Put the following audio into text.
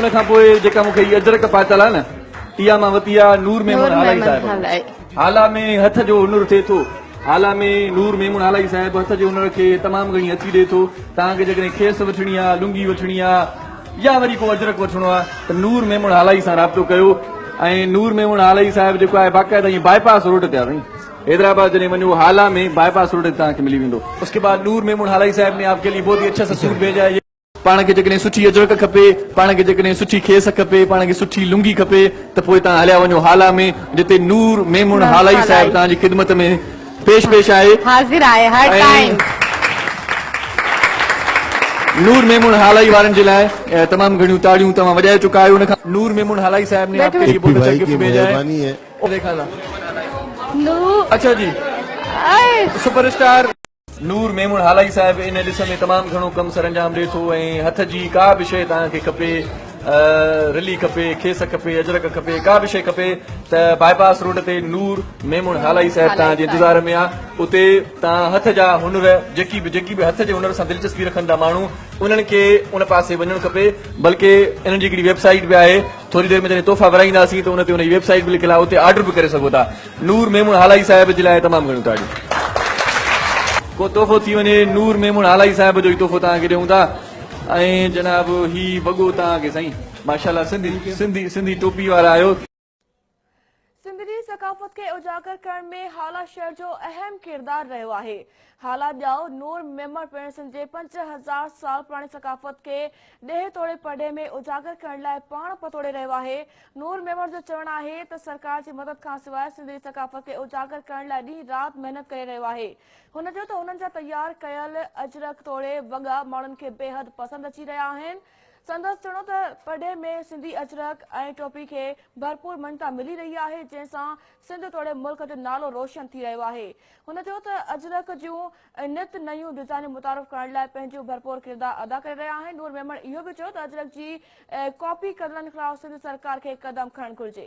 उन खां पोइ जेका मूंखे हीअ अजरक पातल आहे न, इहा मां वरिती आहे नूर मेमून हालाई साहिब। हाला में हथ जो हुनुर थिए थो, हाला में नूर मेमून हालाई साहिब हथ जे हुनर खे तमामु घणी अची ॾिए थो। तव्हांखे जेकॾहिं खेस वठणी आहे, लुंगी वठणी आहे या वरी को अजरक वठणो आहे त नूर मेमून हालाई सां राब्तो कयो। ऐं नूर मेमून हालाई साहिब जेको आहे बाक़ाइदा ईअं बाईपास रोड ते आहे। हैदराबाद जॾहिं वञो हाला में बाईपास रोड ते तव्हांखे मिली वेंदो। उसके बाद नूर मेमून हालाई साहिब ने आपके लिए बहुत ही अच्छा सा सूट भेजा है। पाण खे जेकॾहिं सुठी अजरक खपे, पाण खे जेकॾहिं सुठी खेस खपे, पाण खे सुठी लुंगी खपे त पोइ तव्हां हलिया वञो हाला में, जिते नूर मेमून हालाई साहिब तव्हांजी ख़िदमत में पेश आहे, हाज़िर आहे हर टाइम। नूर मेमून हालाई वारनि जे लाइ तमामु घणियूं ताड़ियूं तव्हां वॼाए चुका आहियो। उन खां नूर मेमून हालाई साहिब ने आपके लिए बहुत अच्छा गिफ्ट भेजा है। अच्छा जी, सुपरस्टार नूर मेमून हालाई साहिब इन ॾिस में तमामु घणो कमु सरंजाम ॾिए थो ऐं हथ जी का बि शइ तव्हांखे खपे, रिली खपे, खेस खपे, अजरक खपे, का बि शइ खपे त बाईपास रोड ते नूर मेमून हालाई साहिब तव्हांजे इंतज़ार में आहे। उते तव्हां हथ जा हुनर जेकी बि हथ जे हुनर सां दिलचस्पी रखनि था माण्हू, उन्हनि खे उन पासे वञणु खपे। बल्कि इन्हनि जी हिकिड़ी वेबसाइट बि आहे, थोरी देरि में जॾहिं तोहफ़ा विराईंदासीं त उन ते उनजी वेबसाइट बि लिखियलु आहे, उते ऑर्डर बि करे सघो था। नूर मेमून हालाई साहिब जे लाइ तमामु घणियूं ताड़ियूं। को तोहफ़ो थी वञे, नूर मेमून हालाई साहिब जो ई तोहफ़ो तव्हांखे ॾियूं था। ऐं जनाब ही वॻो तव्हांखे साईं माशाल्लाह सिंधी टोपी वारा आहियो। सिंधी सकाफ़त के उजागर करण में हाला शहर जो अहम किरदार रहियो आहे। हाला ॼाओ नूर मेमण पिण सिंध जे 5000 साल पुराणी सकाफ़त के ॾहे तोड़े पढ़े में उजागर करण लाइ पाण पतोड़े रहियो आहे। नूर मेमण जो चवणु आहे त सरकार जी मदद खां सवाइ सिंधी सकाफ़त के उजागर करण लाइ ॾींहुं राति महिनत करे रहियो आहे। हुन चयो त हुननि जा तयार कयल अजरक तोड़े वॻा माण्हुनि खे बेहद पसंदि अची रहिया आहिनि। संदसि चवणो त पढ़े में सिंधी अजरक ऐं टोपी खे भरपूर मञता मिली रही आहे, जंहिंसां सिंध तोड़े मुल्क जो नालो रोशन थी रहियो आहे। हुन चयो त अजरक जूं नित नयूं डिज़ाइनूं मुतारिफ़ करण लाइ पंहिंजो भरपूर किरदार अदा करे रहिया आहिनि। नूर मेमण इहो बि चयो त अजरक जी कॉपी करण खिलाफ़ सिंध सरकार खे कदम खणणु घुर्जे।